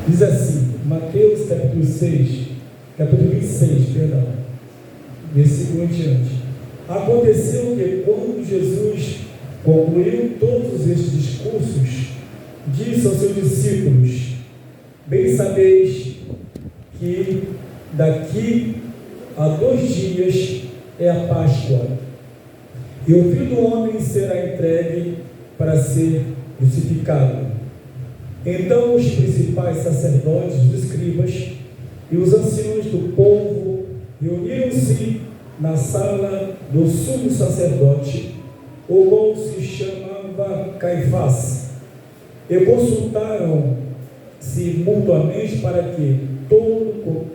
Diz assim, Mateus capítulo 26, versículo em diante. Aconteceu que quando Jesus concluiu todos estes discursos, disse aos seus discípulos: bem sabeis que daqui a 2 dias é a Páscoa, e o Filho do Homem será entregue para ser crucificado. Então os principais sacerdotes, os escribas e os anciãos do povo reuniram-se na sala do sumo sacerdote, o qual se chamava Caifás, e consultaram-se mutuamente para que todo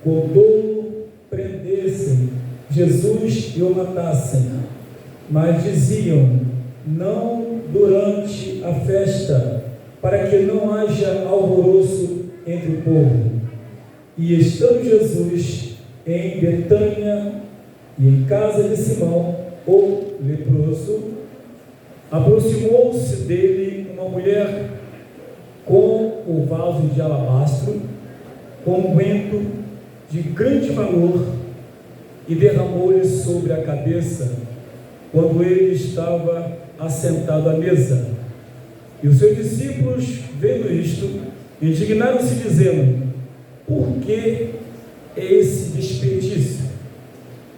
condolo prendessem Jesus e o matassem. Mas diziam: não durante a festa, para que não haja alvoroço entre o povo. E estando Jesus em Betânia e em casa de Simão, o leproso, aproximou-se dele uma mulher com o vaso de alabastro, com unguento de grande valor, e derramou-lhe sobre a cabeça, quando ele estava assentado à mesa. E os seus discípulos, vendo isto, indignaram-se, dizendo: por que esse desperdício?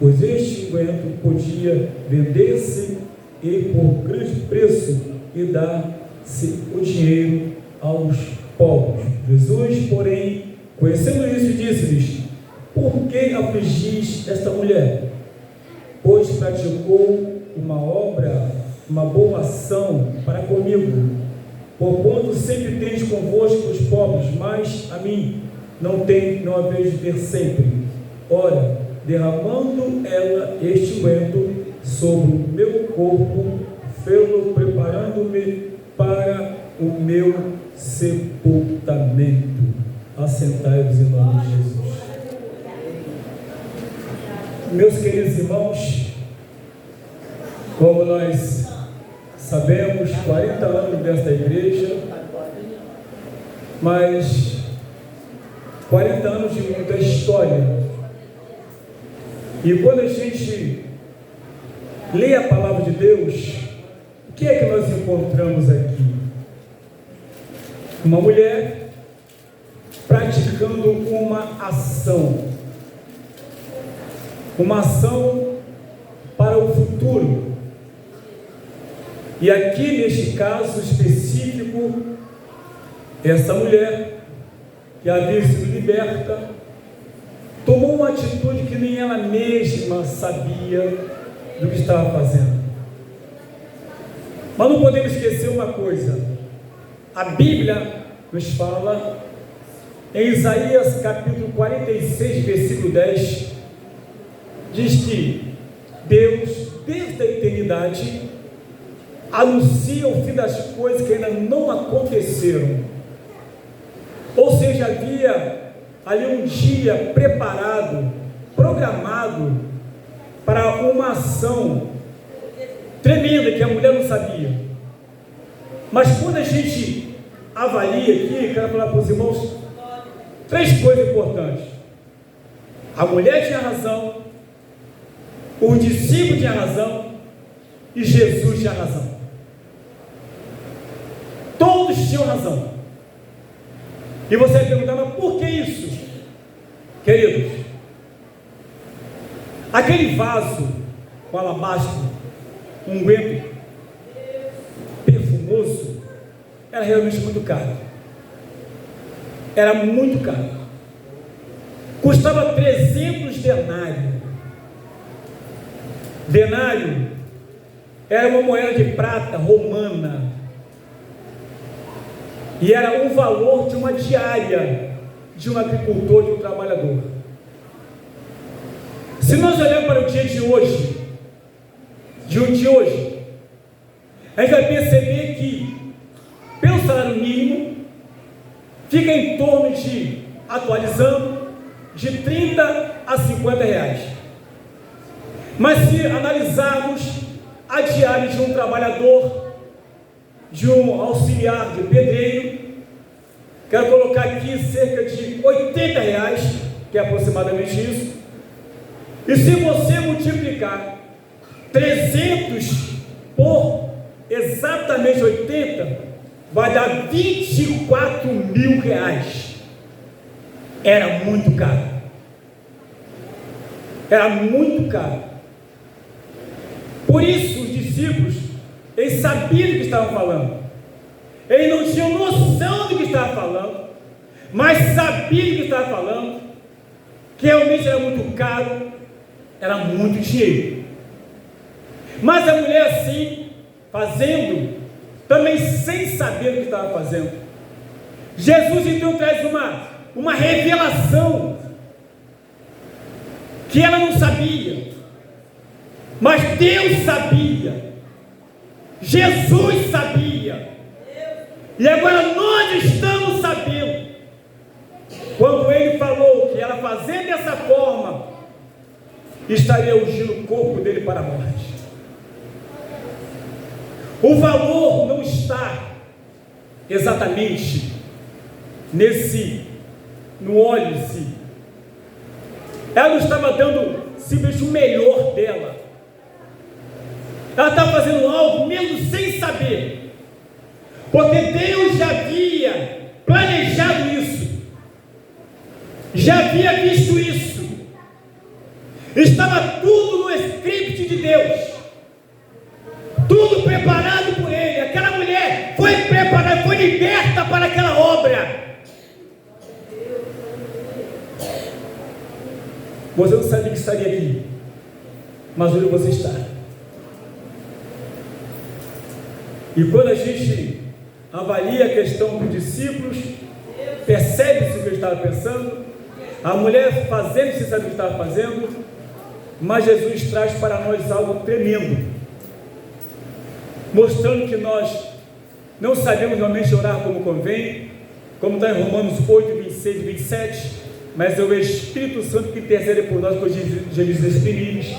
Pois este unguento podia vender-se e por grande preço e dar-se o dinheiro aos pobres. Jesus, porém, conhecendo isso, disse-lhes: por que afligis esta mulher? Pois praticou uma boa ação para comigo, porquanto sempre tendes convosco os pobres, mas a mim não haveis de ter sempre. Ora, derramando ela este unguento sobre o meu corpo, fê-lo preparando-me para o meu sepultamento. Assentai-vos em nome de Jesus. Meus queridos irmãos, como nós sabemos, 40 anos desta igreja, mas 40 anos de muita história. E quando a gente lê a palavra de Deus, o que é que nós encontramos aqui? Uma mulher praticando uma ação para o futuro. E aqui neste caso específico, essa mulher que havia sido liberta tomou uma atitude que nem ela mesma sabia do que estava fazendo. Mas não podemos esquecer uma coisa: a Bíblia nos fala em Isaías capítulo 46, versículo 10, diz que Deus, desde a eternidade, anuncia o fim das coisas que ainda não aconteceram. Ou seja, havia ali um dia preparado, programado para uma ação tremenda que a mulher não sabia. Mas quando a gente avalia aqui, quero falar para os irmãos 3 coisas importantes. A mulher tinha razão, o discípulo tinha razão e Jesus tinha razão. Todos tinham razão. E você vai perguntar: mas por que isso? Queridos, aquele vaso com alabastro, unguento perfumoso, era realmente muito caro. Era muito caro. Custava 300 denários. Denário era uma moeda de prata romana, e era o valor de uma diária de um agricultor, de um trabalhador. Se nós olharmos para o dia de hoje, a gente vai perceber que, pelo salário mínimo, fica em torno de, atualizando, de 30 a 50 reais. Mas se analisarmos a diária de um trabalhador, de um auxiliar de pedreiro, Quero colocar aqui cerca de R$80, que é aproximadamente isso. E se você multiplicar 300 por exatamente 80, vai dar R$24.000. Era muito caro. Era muito caro. Por isso os discípulos, eles sabiam do que estavam falando. Eles não tinham noção do que estavam falando, mas sabiam do que estavam falando, que realmente era muito caro, era muito dinheiro. Mas a mulher assim, fazendo, também sem saber o que estava fazendo. Jesus então traz uma revelação que ela não sabia, mas Deus sabia, Jesus sabia, e agora nós estamos sabendo. Quando ele falou que ela fazendo dessa forma estaria ungindo o corpo dele para a morte. O valor não está exatamente no óleo em si. Ela não estava dando simplesmente o melhor dela. Ela estava fazendo algo mesmo sem saber, porque Deus já havia planejado isso, já havia visto isso, estava tudo no script de Deus, tudo preparado por Ele. Aquela mulher foi preparada, foi liberta para aquela obra. Você não sabia que estaria aqui, mas hoje você está. E quando a gente avalia a questão dos discípulos, percebe-se o que ele estava pensando, a mulher fazendo sem saber o que estava fazendo, mas Jesus traz para nós algo tremendo, mostrando que nós não sabemos realmente orar como convém, como está em Romanos 8, 26 e 27, mas é o Espírito Santo que intercede por nós com os gemidos inexprimíveis.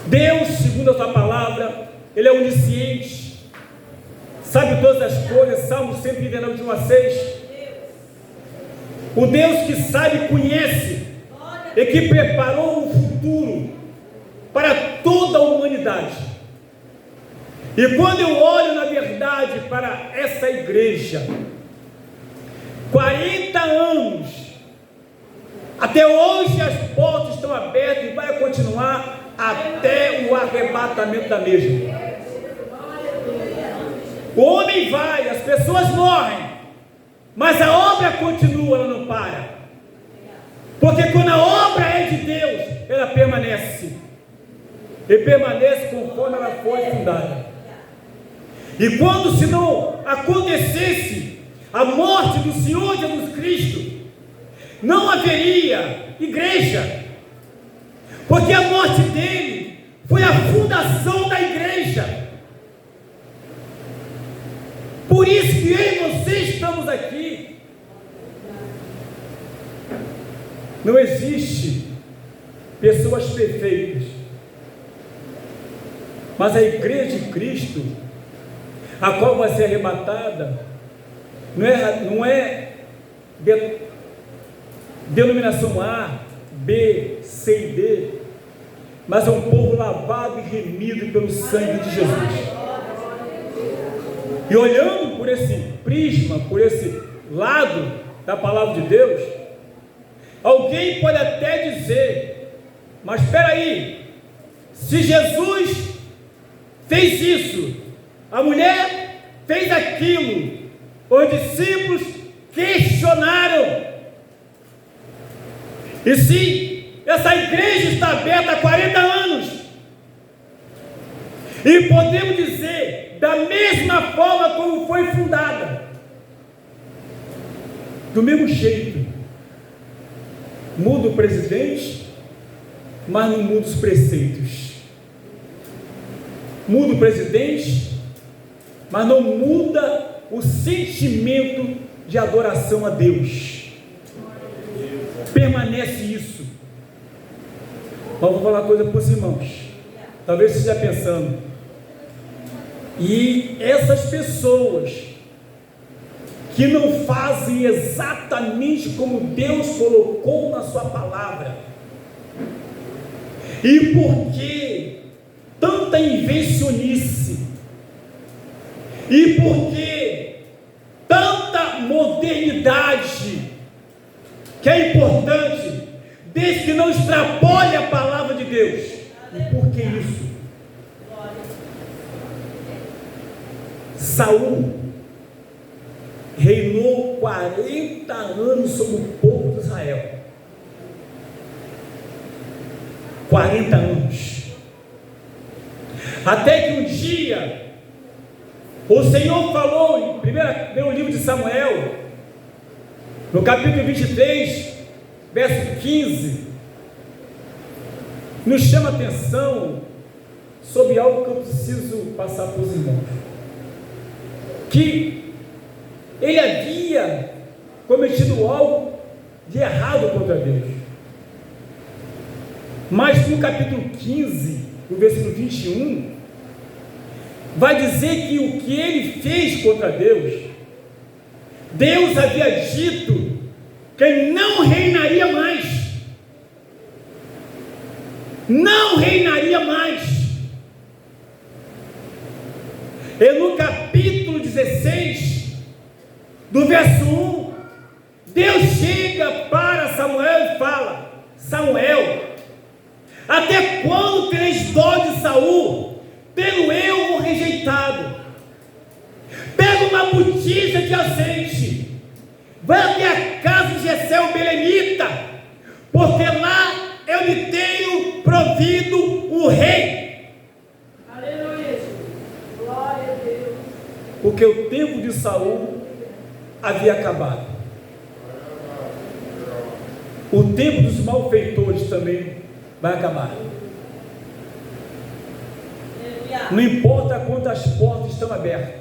Deus, segundo a sua palavra, Ele é onisciente, sabe todas as coisas. Salmo 139, de 1 a 6. O Deus que sabe, conhece e que preparou um futuro para toda a humanidade. E quando eu olho na verdade para essa igreja, 40 anos, até hoje as portas estão abertas e vai continuar até o arrebatamento da mesma. O homem vai, as pessoas morrem, mas a obra continua, ela não para. Porque quando a obra é de Deus, ela permanece. E permanece conforme ela foi fundada. E quando se não acontecesse a morte do Senhor Jesus Cristo, não haveria igreja. Porque a morte dele foi a fundação da igreja. Por isso que eu e você estamos aqui. Não existe pessoas perfeitas, mas a igreja de Cristo, a qual vai ser arrebatada, não é denominação A, B, C e D, mas é um povo lavado e remido pelo sangue de Jesus. E olhando por esse prisma, por esse lado da palavra de Deus, alguém pode até dizer: mas espera aí, se Jesus fez isso, a mulher fez aquilo, os discípulos questionaram, e se essa igreja está aberta há 40 anos, e podemos dizer da mesma forma como foi fundada, do mesmo jeito, muda o presidente, mas não muda os preceitos. Muda o presidente, mas não muda o sentimento de adoração a Deus. Permanece isso. Mas vou falar uma coisa para os irmãos. Talvez você esteja pensando, e essas pessoas que não fazem exatamente como Deus colocou na sua palavra. E por que tanta invencionice? E por que tanta modernidade, que é importante, desde que não extrapole a palavra de Deus? E por que isso? Saul reinou 40 anos sobre o povo de Israel. 40 anos. Até que um dia o Senhor falou em primeiro livro de Samuel, no capítulo 23, verso 15, nos chama a atenção sobre algo que eu preciso passar para os irmãos. Que ele havia cometido algo de errado contra Deus. Mas no capítulo 15, no versículo 21, vai dizer que o que ele fez contra Deus, Deus havia dito que ele não reinaria mais. Não reinaria mais. E no capítulo 16, do verso 1, Deus chega para Samuel e fala: Samuel, até quando tereis dó de Saul, tendo eu o rejeitado? Pega uma botija de azeite, vai até a casa de Jessé o belemita, porque lá eu lhe tenho provido o rei. Aleluia, glória a Deus. Porque o tempo de Saul havia acabado. O tempo dos malfeitores também vai acabar. Não importa quantas portas estão abertas,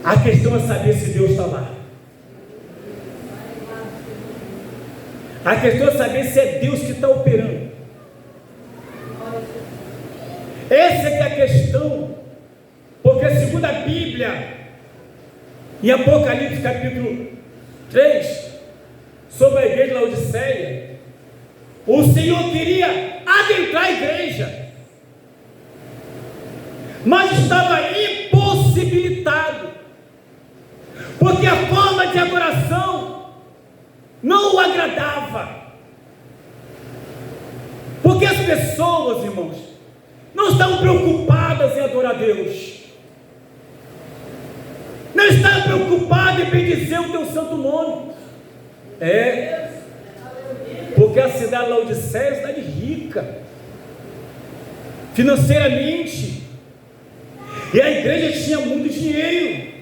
a questão é saber se Deus está lá. A questão é saber se é Deus que está operando. Essa é que é a questão. Porque segundo a Bíblia, em Apocalipse capítulo 3, sobre a igreja de Laodiceia, o Senhor queria adentrar a igreja, mas estava impossibilitado, porque a forma de adoração não o agradava. Porque as pessoas, irmãos, não estão preocupadas em adorar a Deus, não estão preocupadas em bendizer o teu santo nome. Porque a cidade de Laodiceia é uma cidade rica financeiramente, e a igreja tinha muito dinheiro,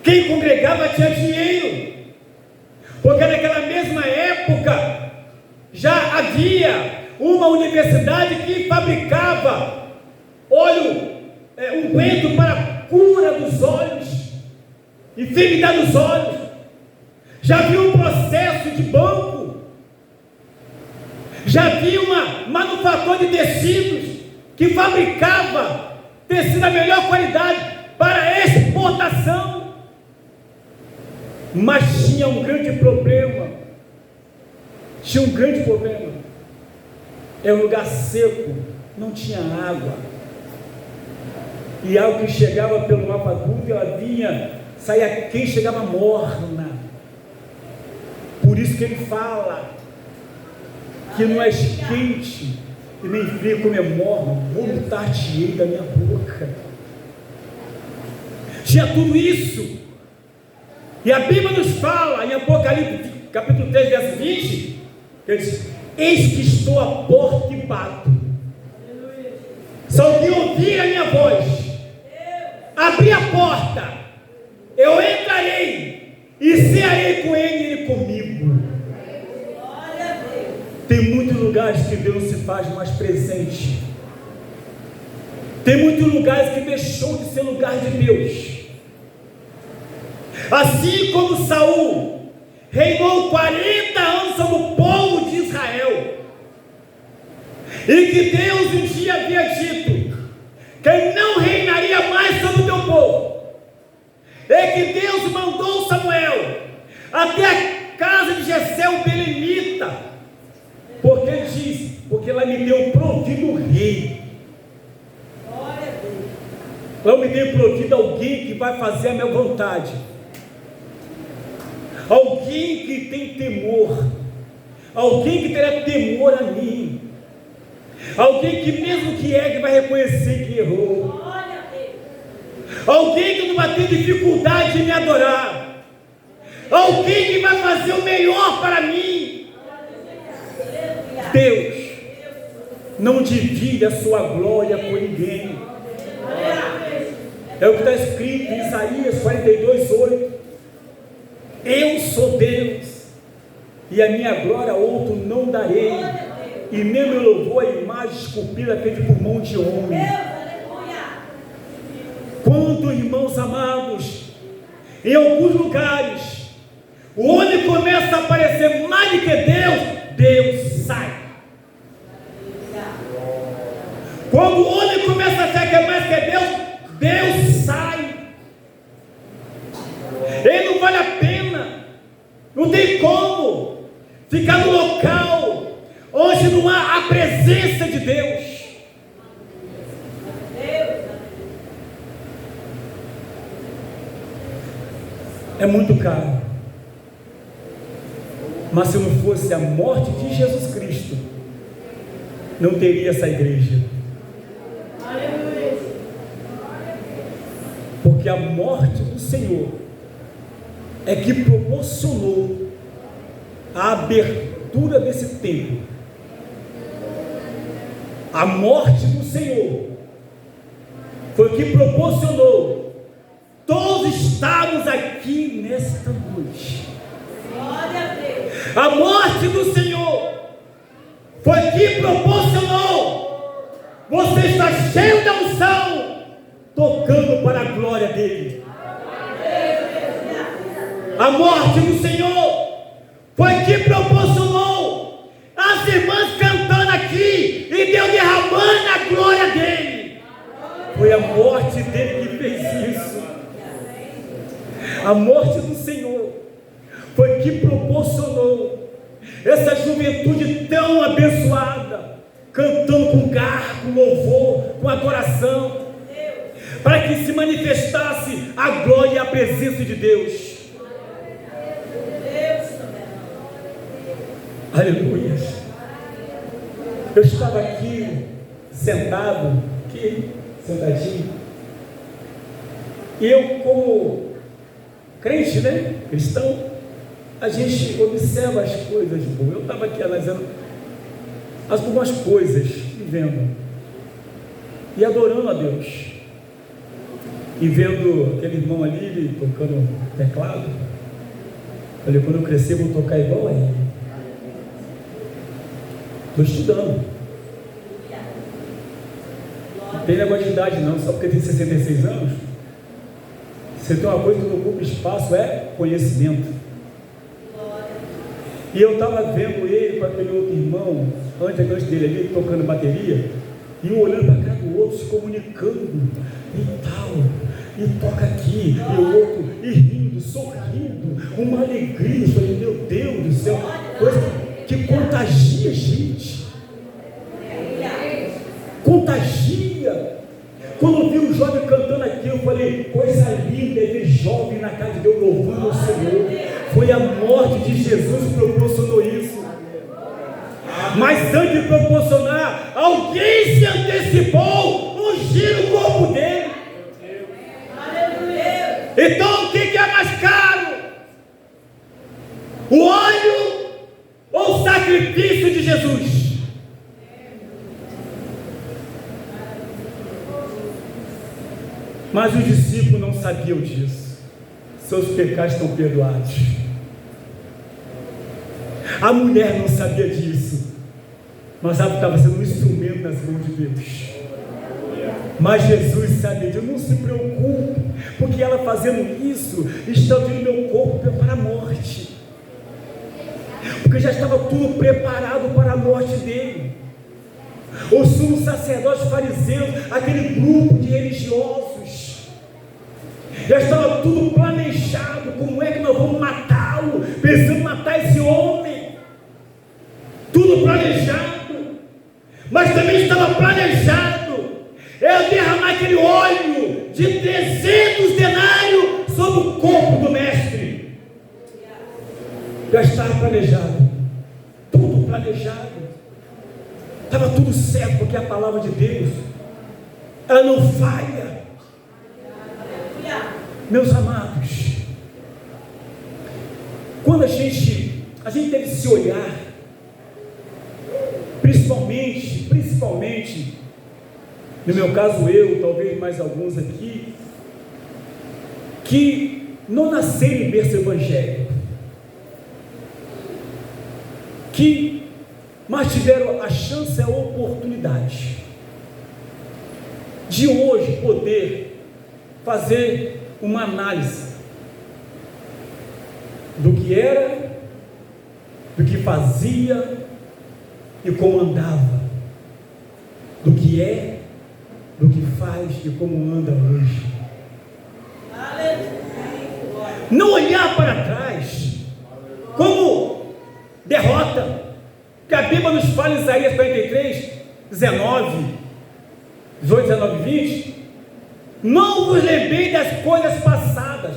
quem congregava tinha dinheiro, porque naquela mesma época já havia uma universidade que fabricava unguento para a cura dos olhos, enfermidade dos olhos. Já havia um processo de banco, já havia uma manufatura de tecidos que fabricava tecido da melhor qualidade para exportação. Mas tinha um grande problema. É um lugar seco, não tinha água, e algo que chegava pelo Mapaduto, ela saía quente, chegava morna. Por isso que ele fala que não és quente e nem frio como é morno, vomitar-te-ei da minha boca. Tinha tudo isso. E a Bíblia nos fala em Apocalipse capítulo 3, verso 20, ele diz: eis que estou à porta e bato. Se alguém ouvir a minha voz, abrir a porta, eu entrarei e cearei com ele e ele comigo. Tem muitos lugares que Deus se faz mais presente. Tem muitos lugares que deixou de ser lugar de Deus. Assim como Saul reinou 40 anos sobre o povo de Israel, e que Deus um dia havia dito que ele não reinaria mais sobre o teu povo, é que Deus mandou Samuel até a casa de Jessé o belemita, porque ele diz, porque lá me deu provido o rei, lá me deu provido alguém que vai fazer a minha vontade, alguém que tem temor, alguém que terá temor a mim, alguém que mesmo que ergue vai reconhecer que errou, alguém que não vai ter dificuldade de me adorar, alguém que vai fazer o melhor para mim. Deus não divide a sua glória com ninguém. É o que está escrito em Isaías 42:8. Eu sou Deus, e a minha glória a outro não darei, e nem meu louvor a imagem esculpida feita por mão de homem. Quando, irmãos amados, em alguns lugares, o homem começa a aparecer mais do que Deus, Deus sai. Quando o homem começa a ser que é mais que Deus, Deus sai. Ele não vale a pena, não tem como ficar no local onde não há a presença de Deus. É muito caro, mas se não fosse a morte de Jesus Cristo, não teria essa igreja. Porque a morte do Senhor é que proporcionou a abertura desse templo. A morte do Senhor foi o que proporcionou todos estarmos aqui nesta noite. A morte do Senhor foi o que proporcionou você estar cheio da unção, tocando para a glória dele. A morte do Senhor foi o que proporcionou as irmãs cantando aqui e Deus derramando a glória dele. Foi a morte dele que fez isso. A morte do Senhor foi que proporcionou essa juventude tão abençoada, cantando com garra, com louvor, com adoração, para que se manifestasse a glória e a presença de Deus. Aleluia. Eu estava aqui sentado, sentadinho, e eu, como crente, né, cristão, a gente observa as coisas boas. Eu estava aqui analisando algumas coisas, vivendo e adorando a Deus, e vendo aquele irmão ali, ele tocando teclado. Falei, quando eu crescer vou tocar igual a ele. Estou estudando. Não tem negócio de idade não, só porque tem 66 anos. Você tem uma coisa que não ocupa espaço, é conhecimento. E eu estava vendo ele com aquele outro irmão, antes dele ali, tocando bateria, e um olhando para a cara do outro, se comunicando, e tal, e toca aqui, e o outro, e rindo, sorrindo, uma alegria. Eu falei, meu Deus do céu, coisa que contagia, gente. Contagia. Quando eu vi um jovem cantando aqui, eu falei, coisa linda é ver jovem na casa de Deus louvando o Senhor. Foi a morte de Jesus que proporcionou isso. Mas antes de proporcionar, alguém se antecipou, ungiu o corpo dele. Então o que é mais caro? O óleo ou o sacrifício de Jesus? Mas os discípulos não sabiam disso. Seus pecados estão perdoados. A mulher não sabia disso, mas ela estava sendo um instrumento nas mãos de Deus. Mas Jesus sabia disso. Não se preocupe, porque ela fazendo isso está dando meu corpo para a morte, porque já estava tudo preparado para a morte dele. Os sumos sacerdotes fariseus, aquele grupo de religiosos, já estava tudo planejado. Como é que nós vamos matá-lo? Precisamos matar esse homem. Tudo planejado. Mas também estava planejado eu derramar aquele óleo de 300 denários sobre o corpo do mestre. Já estava planejado. Tudo planejado. Estava tudo certo, porque a palavra de Deus, ela não falha. Meus amados, quando a gente deve se olhar, principalmente, no meu caso eu, talvez mais alguns aqui, que não nasceram em berço evangélico, mas tiveram a chance, a oportunidade de hoje poder fazer uma análise do que era, do que fazia e como andava, do que é, do que faz e como anda hoje. Não olhar para trás como derrota, que a Bíblia nos fala em Isaías 43, 19, 18, 19 e 20. Não vos lembrei das coisas passadas,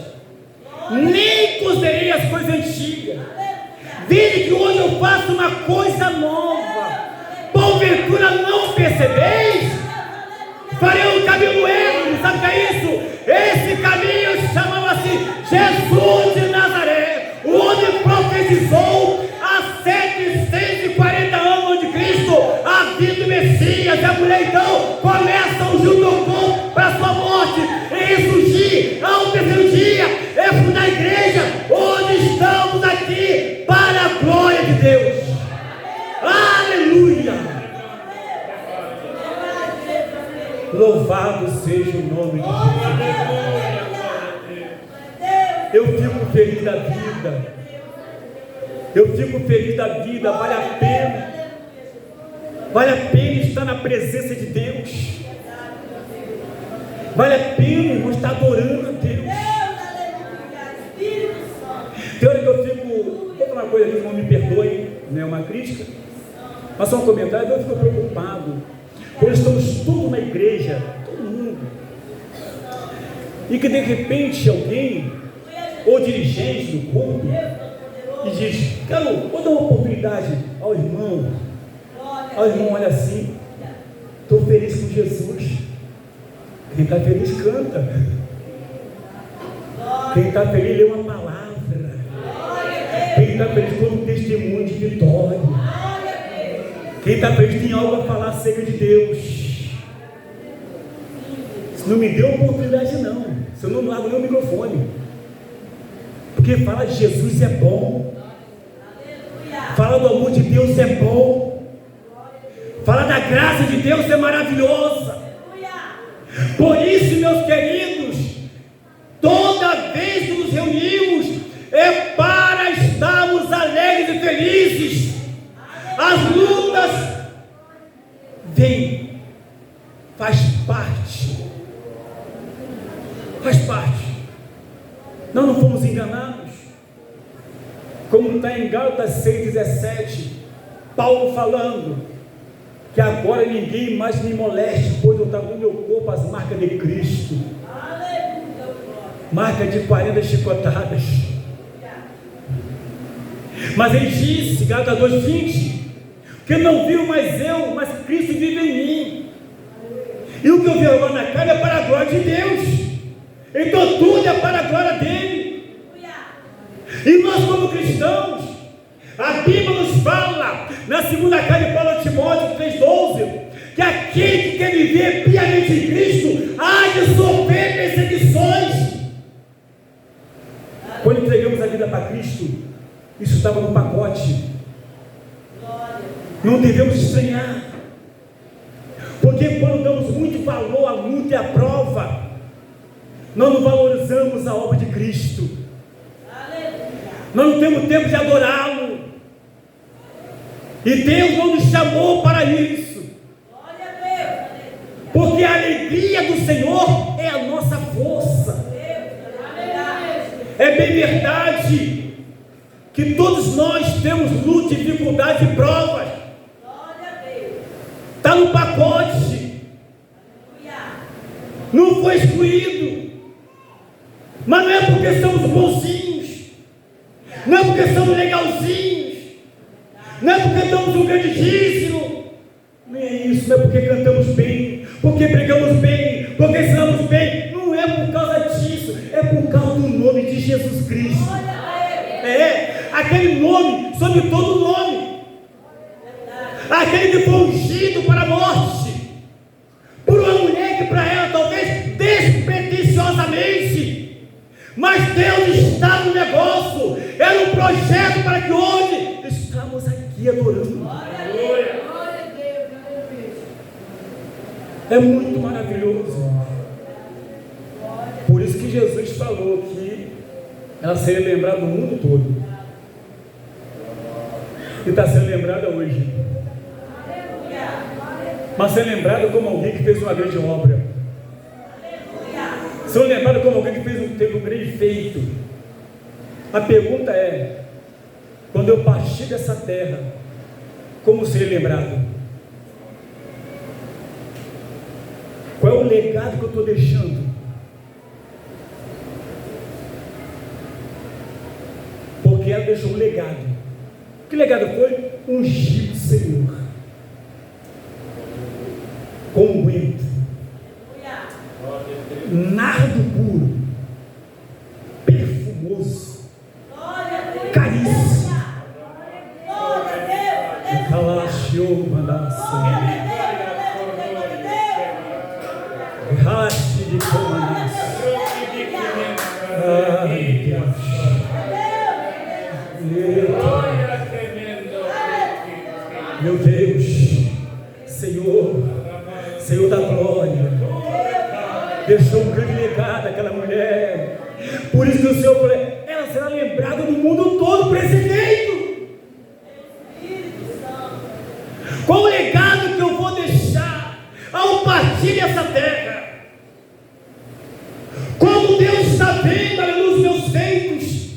nem considerei as coisas antigas. Vede que hoje eu faço uma coisa nova. Porventura não percebeis? Farei um caminho erro. Sabe o que é isso? Esse caminho chamava-se Jesus de Nazaré, o homem profetizou há 740 anos de Cristo a vida do Messias. E a mulher então começa a ungir o teu para a sua morte e ressurgir ao terceiro dia. É fundar a igreja onde estamos aqui para a glória de Deus. Aleluia! Louvado seja o nome de Jesus. Eu fico feliz da vida. Eu fico feliz da vida. Vale a pena. Vale a pena estar na presença de Deus. Vale a pena, irmão, estar adorando a Deus. Tem hora que eu fico, vou falar uma coisa aqui, irmão, me perdoe, não é uma crítica, mas só um comentário. Eu fico preocupado, quando estamos todos na igreja, todo mundo, e que de repente alguém, ou dirigente do culto, e diz: cara, vou dar uma oportunidade ao irmão. Olha assim, estou feliz com Jesus. Quem está feliz canta. Quem está feliz lê uma palavra. Quem está feliz conta um testemunho de vitória. Quem está feliz tem algo a falar acerca de Deus. Não me deu oportunidade não. Se eu não largo nem o microfone, porque fala de Jesus é bom. Fala do amor de Deus é bom. Fala da graça de Deus é maravilhosa. Por isso, meus queridos, toda vez que nos reunimos é para estarmos alegres e felizes. As lutas vêm, faz parte. Nós não fomos enganados, como está em Gálatas 6,17, Paulo falando que agora ninguém mais me moleste, pois eu trago no meu corpo as marcas de Cristo. Marca de 40 chicotadas. Mas ele disse, Gálatas 2,20, que não vivo mais eu, mas Cristo vive em mim. E o que eu vi agora na carne é para a glória de Deus. Então tudo é para a glória dele. E nós, como cristãos, a Bíblia nos fala, na segunda carta de Paulo a Timóteo 3,12, que aquele que quer viver piamente em Cristo há de sofrer perseguições. Quando entregamos a vida para Cristo, isso estava no pacote. Não devemos estranhar, porque quando damos muito valor à luta e à prova, nós não valorizamos a obra de Cristo. Nós não temos tempo de adorá-lo. E Deus não nos chamou para isso. Porque a alegria do Senhor é a nossa força. É verdade que todos nós temos luta, dificuldade e provas. Está no pacote. Não foi excluído. Mas não é porque somos bonzinhos, não é porque somos legalzinhos, não é porque damos um grande dízimo, não é isso, não é porque cantamos bem, porque pregamos bem, porque ensinamos bem, não é por causa disso, é por causa do nome de Jesus Cristo. Aquele nome sobre todo nome, aquele que foi ungido para a morte, por uma mulher que para ela talvez despretensiosamente, mas Deus está no negócio, era um projeto para que hoje estamos aqui adorando. É muito maravilhoso. Por isso que Jesus falou que ela seria lembrada no mundo todo. E está sendo lembrada hoje. Mas ser lembrada como alguém que fez uma grande obra. Ser lembrada como alguém que teve um grande feito. A pergunta é: quando eu partir dessa terra, como serei lembrado? Qual é o legado que eu estou deixando? Porque ela deixou um legado. Que legado foi? Ungido Senhor, com unguento, nardo puro, perfumoso, caríssimo. Calaxiou, mandasse, raste de comandasse. Ai, Deus. Meu Deus, Senhor da glória, deixou um grande legado aquela mulher. Por isso que o Senhor falou, ela será lembrada no mundo todo por esse feito. Qual o legado que eu vou deixar ao partir dessa terra? Como Deus está vendo nos meus feitos?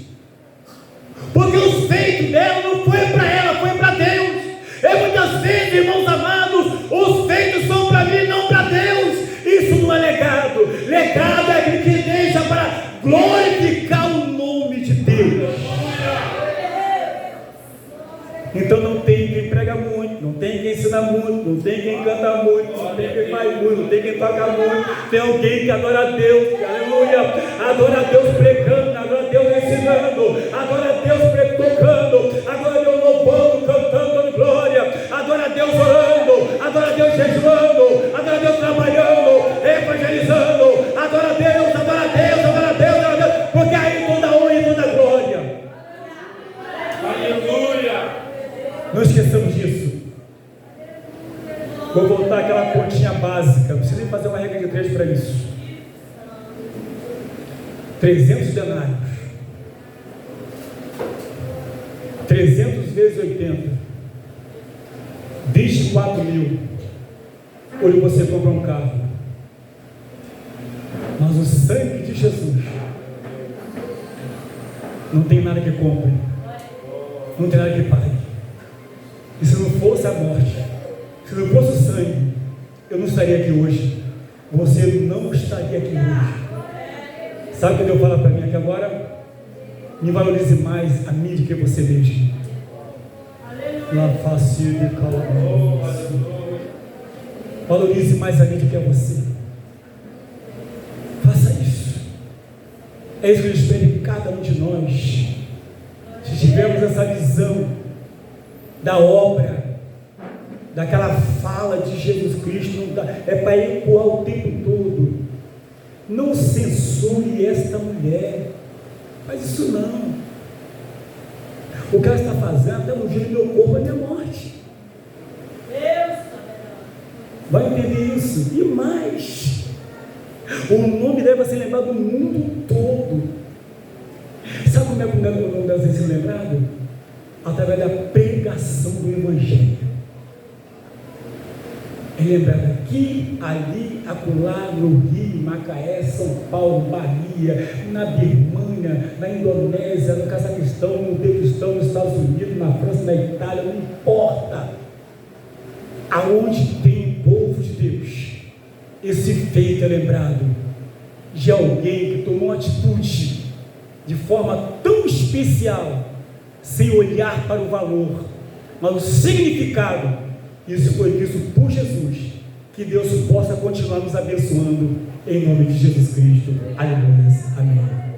Porque os feitos dela não foi para ela, foi para Deus. E muitas vezes, irmãos amados, os feitos são para mim, não para Deus. Isso não é legado. Legado é aquele que deixa para glorificar o nome de Deus. Então não tem quem prega muito, não tem quem ensina muito, não tem quem canta muito, não tem quem faz muito, não tem quem toca muito. Tem alguém que adora a Deus, aleluia, adora a Deus pregando, adora a Deus ensinando, adora a Deus tocando, adora a Deus louvando, cantando, dando glória, adora a Deus orando, adora a Deus jejuando, adora a Deus trabalhando, evangelizando, adora a Deus, adora a Deus, adora a Deus, adora a Deus, porque aí toda honra e toda glória. Aleluia! Não esqueçamos disso. Vou voltar àquela continha básica. Não precisa nem fazer uma regra de 3 para isso. 300 denários. 300 vezes 80. 24 mil. Hoje você compra um carro. Mas o sangue de Jesus não tem nada que compre. Não tem nada que pague. E se não fosse a morte, se não fosse o sangue, eu não estaria aqui hoje. Você não estaria aqui hoje. Sabe o que Deus fala para mim aqui agora? Me valorize mais a mim do que você mesmo. Valorize mais a mim do que a você. Faça isso. É isso que eu espero em cada um de nós. Se tivermos essa visão da obra, daquela fala de Jesus Cristo, é para ecoar o tempo todo. Não censure esta mulher, faz isso não. O que ela está fazendo está ungindo meu corpo, a minha morte. Vai entender isso? E mais, o nome dela vai ser lembrado no mundo todo. Sabe como é que o nome dela vai ser lembrado? Através da pregação do Evangelho. É lembrado aqui, ali, acolá, no Rio, Macaé, São Paulo, Bahia, na Birmania, Alemanha, na Indonésia, no Cazaquistão, no Uzbequistão, nos Estados Unidos, na França, na Itália, não importa. Aonde tem povo de Deus, esse feito é lembrado de alguém que tomou uma atitude de forma tão especial, sem olhar para o valor, mas o significado. Isso foi visto por Jesus. Que Deus possa continuar nos abençoando, em nome de Jesus Cristo. Aleluia. Amém.